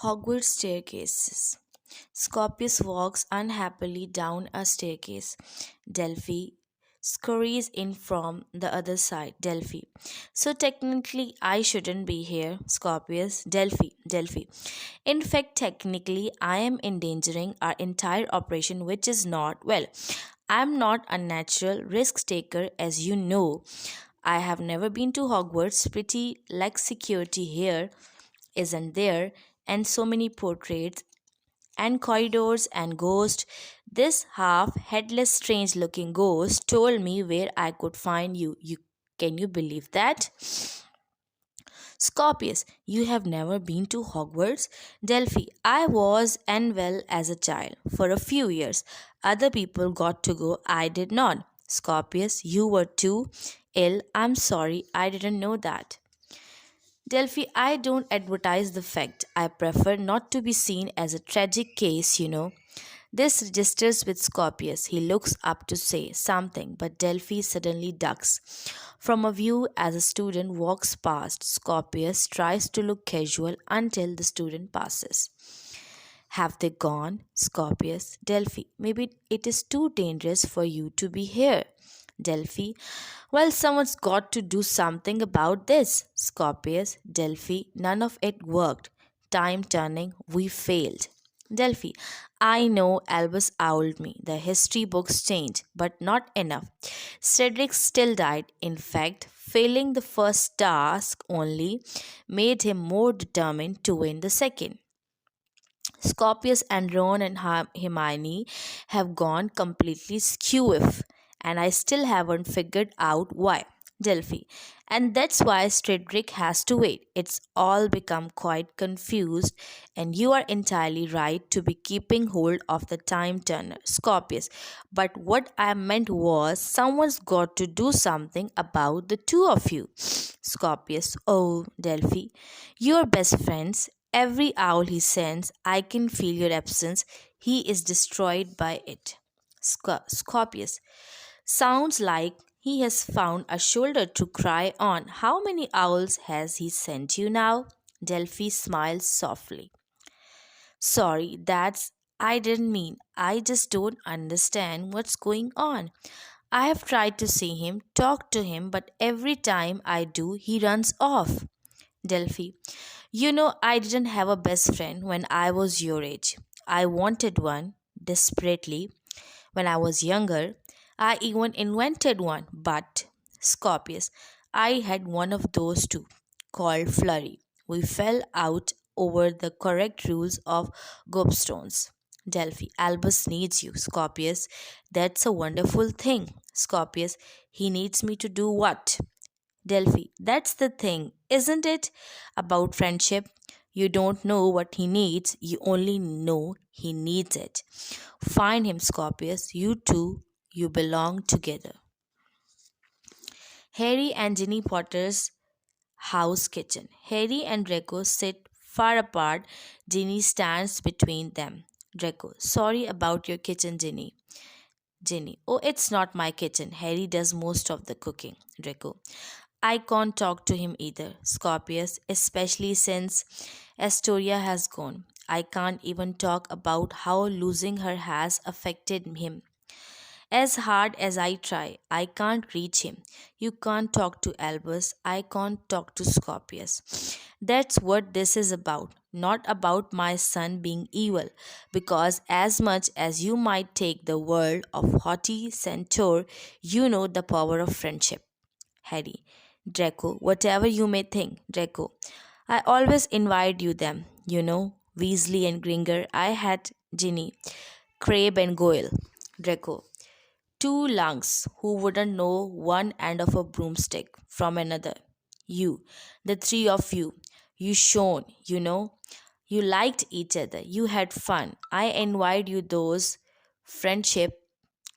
Hogwarts staircases. Scorpius walks unhappily down a staircase. Delphi scurries in from the other side. Delphi. So technically, I shouldn't be here. Scorpius. Delphi. In fact, technically, I am endangering our entire operation, which is not well. I'm not a natural risk taker, as you know. I have never been to Hogwarts. Pretty lack security here, isn't there? And so many portraits and corridors and ghosts. This half headless, strange looking ghost told me where I could find you. Can you believe that? Scorpius, you have never been to Hogwarts? Delphi, I was unwell as a child for a few years. Other people got to go, I did not. Scorpius, you were too ill. I'm sorry, I didn't know that. Delphi, I don't advertise the fact. I prefer not to be seen as a tragic case. This registers with Scorpius. He looks up to say something, but Delphi suddenly ducks. From a view as a student walks past, Scorpius tries to look casual until the student passes. Have they gone? Scorpius. Delphi, maybe it is too dangerous for you to be here. Delphi, well, someone's got to do something about this. Scorpius. Delphi, none of it worked. Time turning, we failed. Delphi, I know Albus owled me. The history books changed, but not enough. Cedric still died. In fact, failing the first task only made him more determined to win the second. Scorpius and Ron and Hermione have gone completely skew, and I still haven't figured out why. Delphi. And that's why Cedric has to wait. It's all become quite confused, and you are entirely right to be keeping hold of the time turner, Scorpius. But what I meant was someone's got to do something about the two of you. Scorpius. Oh, Delphi. You're best friends. Every owl he sends, I can feel your absence. He is destroyed by it. Scorpius. Sounds like he has found a shoulder to cry on. How many owls has he sent you now? Delphi smiles softly. Sorry, I didn't mean. I just don't understand what's going on. I have tried to see him, talk to him, but every time I do, he runs off. Delphi. I didn't have a best friend when I was your age. I wanted one desperately when I was younger. I even invented one, but Scorpius, I had one of those too, called Flurry. We fell out over the correct rules of gobstones. Delphi, Albus needs you. Scorpius, that's a wonderful thing. Scorpius, he needs me to do what? Delphi, that's the thing, isn't it? About friendship. You don't know what he needs, you only know he needs it. Find him, Scorpius. You two, you belong together. Harry and Ginny Potter's house kitchen. Harry and Draco sit far apart. Ginny stands between them. Draco, sorry about your kitchen, Ginny. Ginny, oh, it's not my kitchen. Harry does most of the cooking. Draco, I can't talk to him either. Scorpius, especially since Astoria has gone. I can't even talk about how losing her has affected him. As hard as I try, I can't reach him. You can't talk to Albus. I can't talk to Scorpius. That's what this is about. Not about my son being evil. Because as much as you might take the world of haughty centaur, you know the power of friendship. Harry. Draco, whatever you may think, Draco. I always invite you them, Weasley and Gringer. I had Ginny, Crabe and Goyle. Draco. Two lungs who wouldn't know one end of a broomstick from another. You, the three of you, you shone, You liked each other. You had fun. I envied you those friendship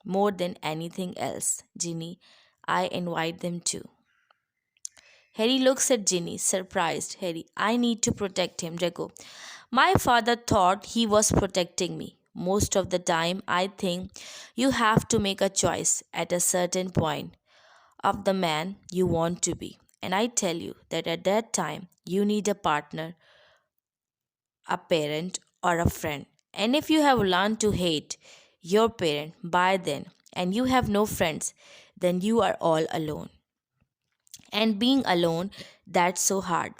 more than anything else. Ginny, I invite them too. Harry looks at Ginny, surprised. Harry, I need to protect him, Draco. My father thought he was protecting me. Most of the time, I think you have to make a choice at a certain point of the man you want to be. And I tell you that at that time, you need a partner a parent, or a friend. And if you have learned to hate your parent by then and you have no friends, then you are all alone. And being alone, that's so hard.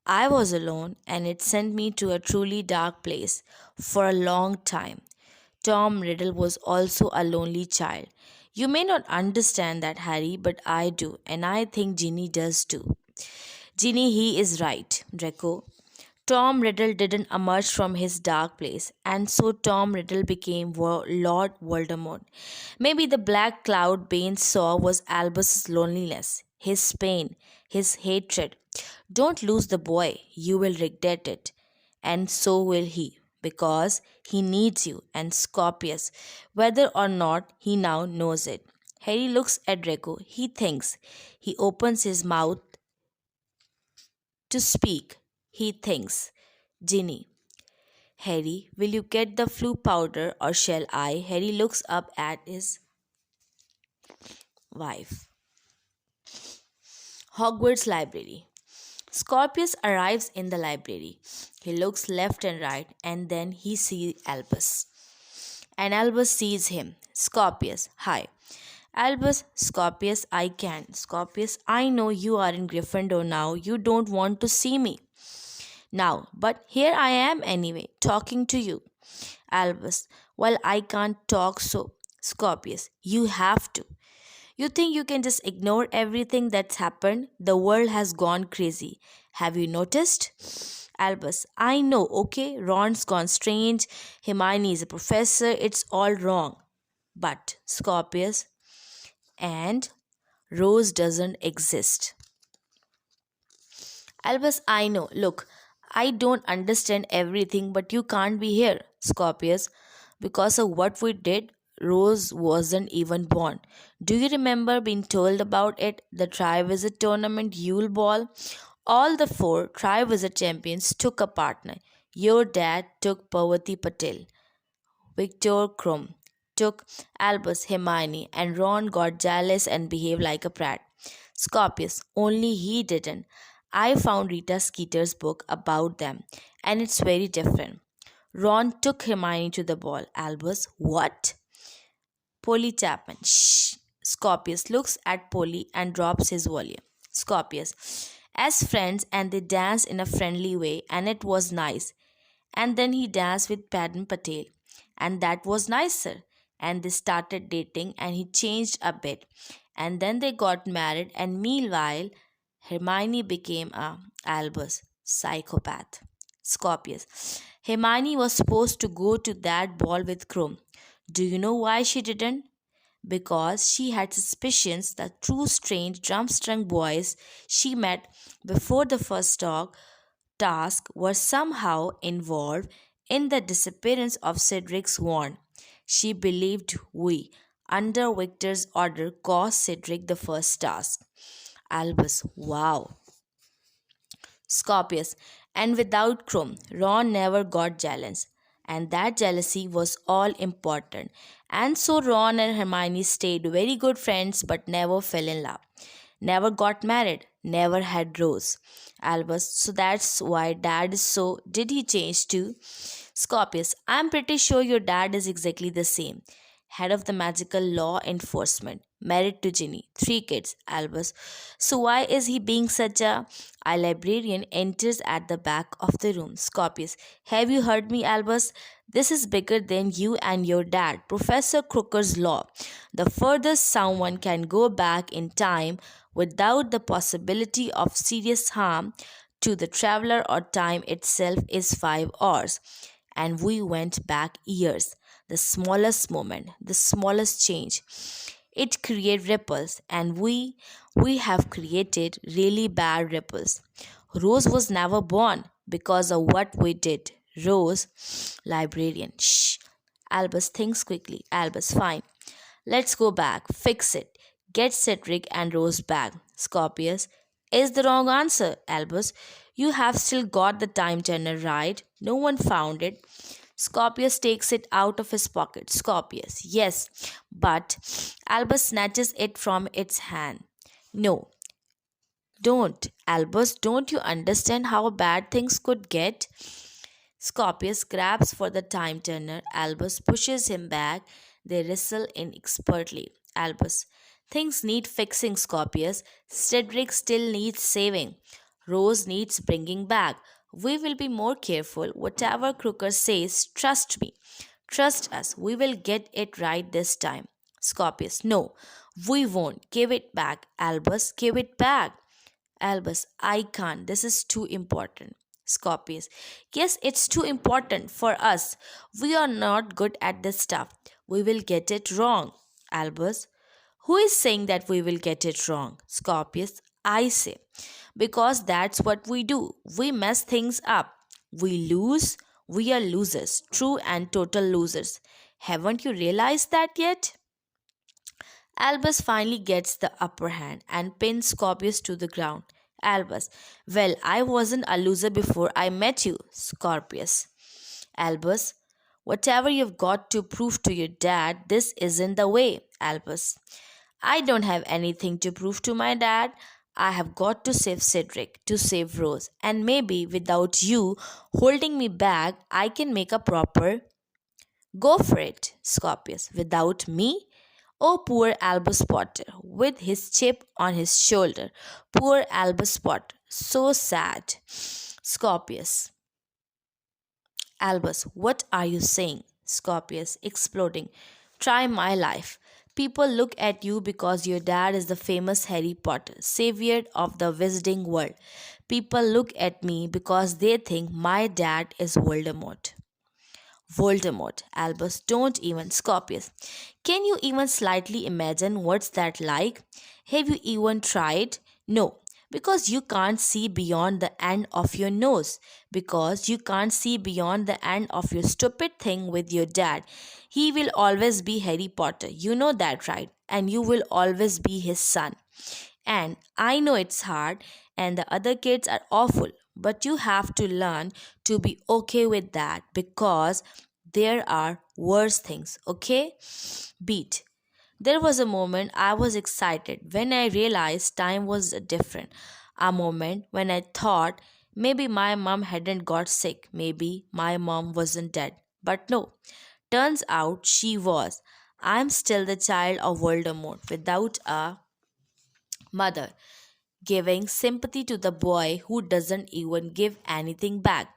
I was alone and it sent me to a truly dark place for a long time. Tom Riddle was also a lonely child. You may not understand that, Harry, but I do, and I think Ginny does too. Ginny, he is right, Draco. Tom Riddle didn't emerge from his dark place, and so Tom Riddle became Lord Voldemort. Maybe the black cloud Bane saw was Albus's loneliness, his pain, his hatred. Don't lose the boy, you will regret it. And so will he, because he needs you and Scorpius, whether or not he now knows it. Harry looks at Draco. He thinks. He opens his mouth to speak. He thinks. Ginny. Harry, will you get the flu powder or shall I? Harry looks up at his wife. Hogwarts Library. Scorpius arrives in the library. He looks left and right and then he sees Albus. And Albus sees him. Scorpius, hi. Albus, Scorpius, I can. Scorpius, I know you are in Gryffindor now. You don't want to see me now, but here I am anyway, talking to you. Albus, well, I can't talk so. Scorpius, you have to. You think you can just ignore everything that's happened? The world has gone crazy. Have you noticed? Albus, I know, okay? Ron's gone strange. Hermione is a professor. It's all wrong. But, Scorpius, and Rose doesn't exist. Albus, I know. Look, I don't understand everything, but you can't be here, Scorpius. Because of what we did, Rose wasn't even born. Do you remember being told about it? The Triwizard Tournament Yule Ball? All the four Triwizard champions took a partner. Your dad took Parvati Patel. Victor Krum took Albus, Hermione, and Ron got jealous and behaved like a brat. Scorpius, only he didn't. I found Rita Skeeter's book about them, and it's very different. Ron took Hermione to the ball. Albus, what? Polly Chapman, shh. Scorpius looks at Polly and drops his volume. Scorpius, as friends, and they danced in a friendly way, and it was nice. And then he danced with Padman Patel, and that was nicer. And they started dating, and he changed a bit. And then they got married, and meanwhile, Hermione became a Albus psychopath. Scorpius. Hermione was supposed to go to that ball with Krum. Do you know why she didn't? Because she had suspicions that two strange drum-strung boys she met before the first task were somehow involved in the disappearance of Cedric's wand. She believed we, under Victor's order, caused Cedric the first task. Albus, wow. Scorpius, and without Krum, Ron never got jealous. And that jealousy was all important. And so Ron and Hermione stayed very good friends but never fell in love. Never got married, never had Rose. Albus, so that's why dad is so. Did he change too? Scorpius, I'm pretty sure your dad is exactly the same. Head of the magical law enforcement, married to Ginny, three kids, Albus. So why is he being such a librarian enters at the back of the room. Scorpius, have you heard me, Albus? This is bigger than you and your dad. Professor Crooker's law. The furthest someone can go back in time without the possibility of serious harm to the traveler or time itself is 5 hours. And we went back years. The smallest moment, the smallest change. It created ripples, and we have created really bad ripples. Rose was never born because of what we did. Rose, librarian. Shh. Albus thinks quickly. Albus, fine. Let's go back. Fix it. Get Cedric and Rose back. Scorpius is the wrong answer. Albus, you have still got the time turner right. No one found it. Scorpius takes it out of his pocket. Scorpius, yes, but Albus snatches it from its hand. No, don't. Albus, don't you understand how bad things could get? Scorpius grabs for the time turner. Albus pushes him back. They wrestle inexpertly. Albus. Things need fixing, Scorpius. Cedric still needs saving. Rose needs bringing back. We will be more careful. Whatever Crooker says, trust me. Trust us. We will get it right this time. Scorpius. No, we won't. Give it back. Albus, give it back. Albus, I can't. This is too important. Scorpius, yes, it's too important for us. We are not good at this stuff. We will get it wrong. Albus, who is saying that we will get it wrong? Scorpius, I say. Because that's what we do. We mess things up. We lose. We are losers. True and total losers. Haven't you realized that yet? Albus finally gets the upper hand and pins Scorpius to the ground. Albus, well, I wasn't a loser before I met you, Scorpius. Albus, whatever you've got to prove to your dad, this isn't the way. Albus, I don't have anything to prove to my dad. I have got to save Cedric, to save Rose, and maybe without you holding me back, I can make a proper go for it, Scorpius. Without me? Oh, poor Albus Potter, with his chip on his shoulder. Poor Albus Potter, so sad. Scorpius. Albus, what are you saying? Scorpius, exploding. Try my life. People look at you because your dad is the famous Harry Potter, savior of the wizarding world. People look at me because they think my dad is Voldemort. Voldemort, Albus, don't even, Scorpius. Can you even slightly imagine what's that like? Have you even tried? No, because you can't see beyond the end of your nose. Because you can't see beyond the end of your stupid thing with your dad. He will always be Harry Potter. You know that, right? And you will always be his son. And I know it's hard, and the other kids are awful, but you have to learn to be okay with that because there are worse things, okay? Beat. There was a moment I was excited when I realized time was different. A moment when I thought maybe my mom hadn't got sick, maybe my mom wasn't dead. But no, turns out she was. I'm still the child of Voldemort without a mother, giving sympathy to the boy who doesn't even give anything back.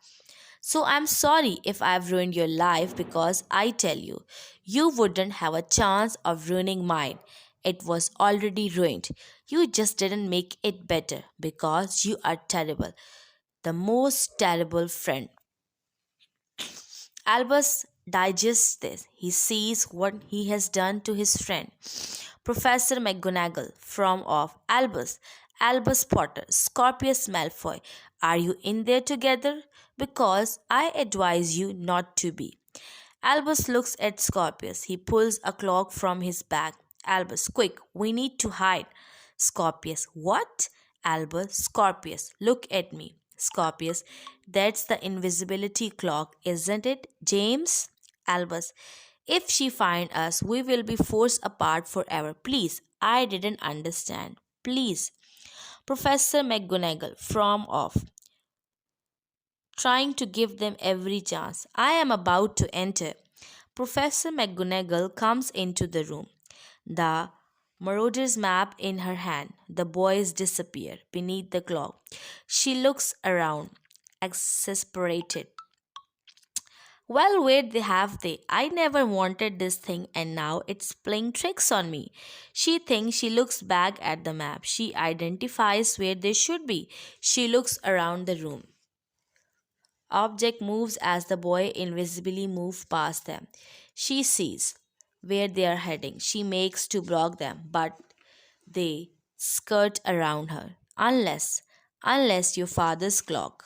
So I'm sorry if I've ruined your life because I tell you, you wouldn't have a chance of ruining mine. It was already ruined. You just didn't make it better because you are terrible. The most terrible friend. Albus digests this. He sees what he has done to his friend. Professor McGonagall from of Albus, Albus Potter, Scorpius Malfoy. Are you in there together? Because I advise you not to be. Albus looks at Scorpius. He pulls a cloak from his bag. Albus, quick, we need to hide. Scorpius, what? Albus, Scorpius, look at me. Scorpius, that's the invisibility clock, isn't it, James? Albus, if she finds us, we will be forced apart forever. Please, I didn't understand. Please. Professor McGonagall, from off, trying to give them every chance. I am about to enter. Professor McGonagall comes into the room. The Marauder's map in her hand. The boys disappear beneath the clock. She looks around, exasperated. Well, where they have they? I never wanted this thing and now it's playing tricks on me. She thinks she looks back at the map. She identifies where they should be. She looks around the room. Object moves as the boy invisibly move past them. She sees where they are heading. She makes to block them, but they skirt around her. Unless your father's clock.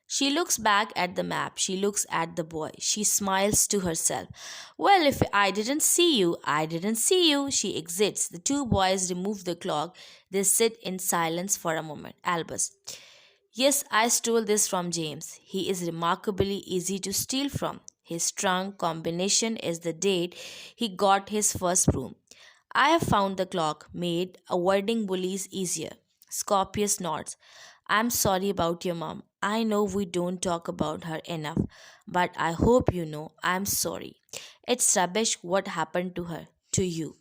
She looks back at the map. She looks at the boy. She smiles to herself. Well, if I didn't see you, I didn't see you. She exits. The two boys remove the clock. They sit in silence for a moment. Albus. Yes, I stole this from James. He is remarkably easy to steal from. His strong combination is the date he got his first broom. I have found the clock, made avoiding bullies easier. Scorpius nods. I'm sorry about your mom. I know we don't talk about her enough, but I hope you know I'm sorry. It's rubbish what happened to her, to you.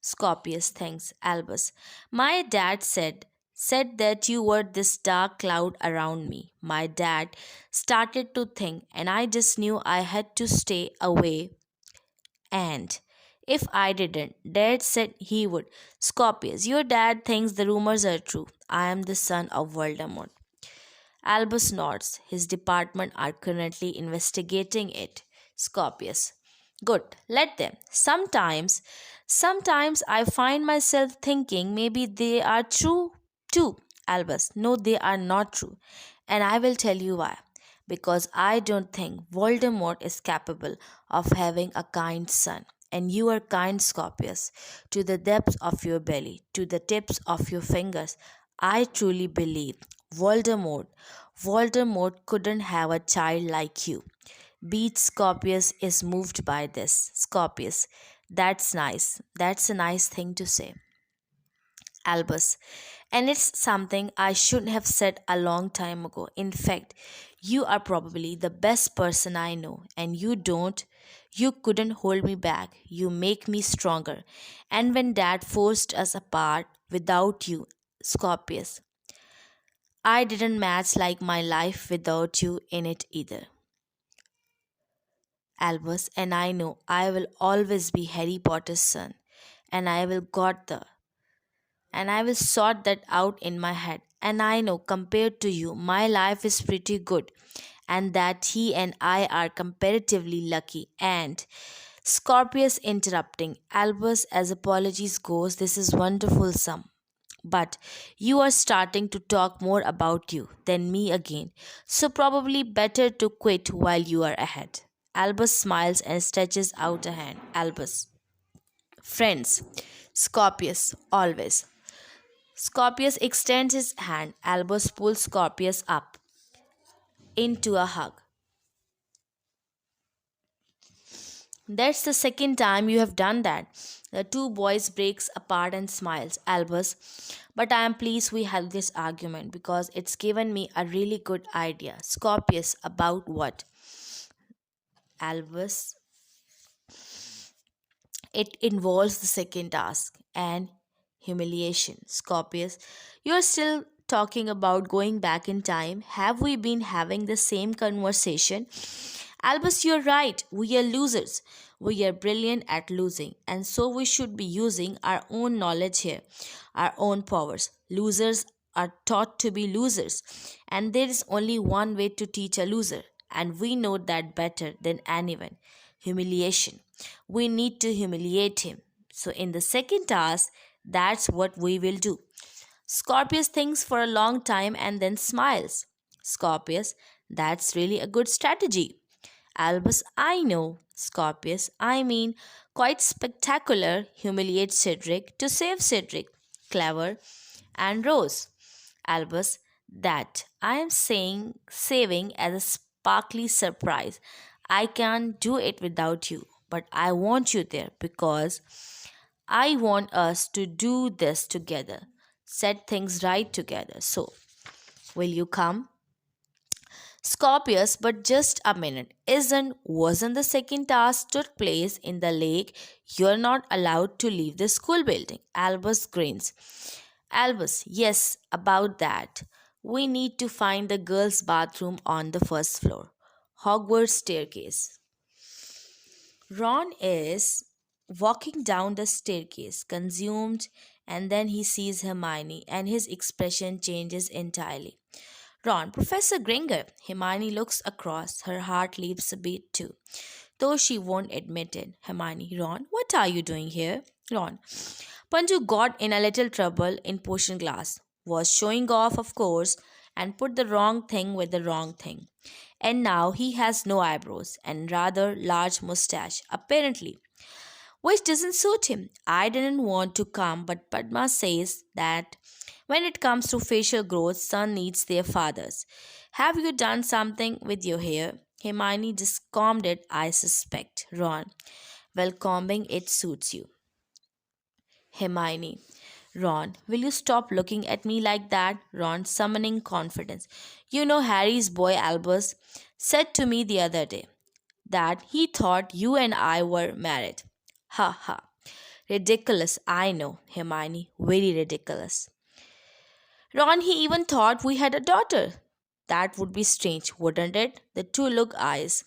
Scorpius thanks Albus. My dad said that you were this dark cloud around me. My dad started to think and I just knew I had to stay away and if I didn't, Dad said he would. Scorpius, your dad thinks the rumors are true. I am the son of Voldemort. Albus nods. His department are currently investigating it. Scorpius. Good, let them. Sometimes I find myself thinking maybe they are true too. Albus. No, they are not true. And I will tell you why. Because I don't think Voldemort is capable of having a kind son. And you are kind, Scorpius, to the depths of your belly, to the tips of your fingers. I truly believe Voldemort Voldemort couldn't have a child like you. Beat Scorpius is moved by this. Scorpius. That's nice. That's a nice thing to say. Albus. And it's something I should have said a long time ago. In fact, you are probably the best person I know, and you couldn't hold me back. You make me stronger. And when dad forced us apart without you, Scorpius, I didn't match like my life without you in it either. Albus, and I know I will always be Harry Potter's son, and I will sort that out in my head. And I know compared to you, my life is pretty good, and that he and I are comparatively lucky. And Scorpius interrupting, Albus, as apologies goes, this is wonderful, some. But you are starting to talk more about you than me again, so probably better to quit while you are ahead. Albus smiles and stretches out a hand. Albus. Friends. Scorpius. Always. Scorpius extends his hand. Albus pulls Scorpius up into a hug. That's the second time you have done that. The two boys breaks apart and smiles. Albus, but I am pleased we had this argument because it's given me a really good idea. Scorpius, about what? Albus, it involves the second task and humiliation. Scorpius, you're still talking about going back in time. Have we been having the same conversation? Albus, you're right. We are losers. We are brilliant at losing, and so we should be using our own knowledge here, our own powers. Losers are taught to be losers, and there is only one way to teach a loser, and we know that better than anyone humiliation. We need to humiliate him. So, in the second task, that's what we will do. Scorpius thinks for a long time and then smiles. Scorpius, that's really a good strategy. Albus, I know. Scorpius, I mean, quite spectacular. Humiliate Cedric to save Cedric. Clever. And Rose. Albus, that I am saying saving as a sparkly surprise. I can't do it without you, but I want you there because I want us to do this together, set things right together. So, will you come? Scorpius, but just a minute. Wasn't the second task took place in the lake? You're not allowed to leave the school building. Albus grins. Albus, yes, about that. We need to find the girls' bathroom on the first floor. Hogwarts staircase. Ron is walking down the staircase, consumed, and then he sees Hermione, and his expression changes entirely. Ron, Professor Granger. Hermione looks across. Her heart leaps a beat too, though she won't admit it. Hermione, Ron, what are you doing here? Ron, Panju got in a little trouble in potion class. Was showing off, of course, and put the wrong thing with the wrong thing. And now he has no eyebrows and rather large mustache, apparently, which doesn't suit him. I didn't want to come, but Padma says that when it comes to facial growth, son needs their fathers. Have you done something with your hair? Hermione just combed it, I suspect. Ron, well, combing it suits you. Hermione, Ron, will you stop looking at me like that? Ron, summoning confidence. You know, Harry's boy Albus said to me the other day that he thought you and I were married. Ha ha. Ridiculous, I know, Hermione, very ridiculous. Ron, he even thought we had a daughter. That would be strange, wouldn't it? The two lock eyes,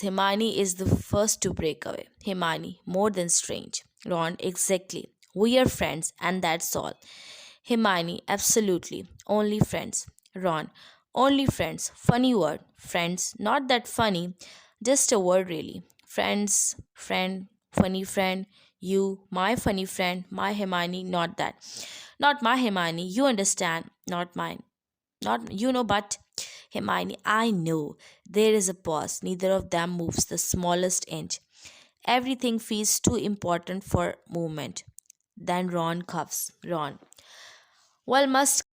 Hermione is the first to break away. Hermione, more than strange. Ron, exactly. We are friends, and that's all. Hermione, absolutely. Only friends. Ron, only friends. Funny word. Friends, not that funny. Just a word, really. Friends, friend, funny friend. You, my funny friend, my Hermione, not that. Not my Hermione, you understand, not mine. Not, but Hermione, I know. There is a pause. Neither of them moves the smallest inch. Everything feels too important for movement. Then Ron coughs. Ron. Well, must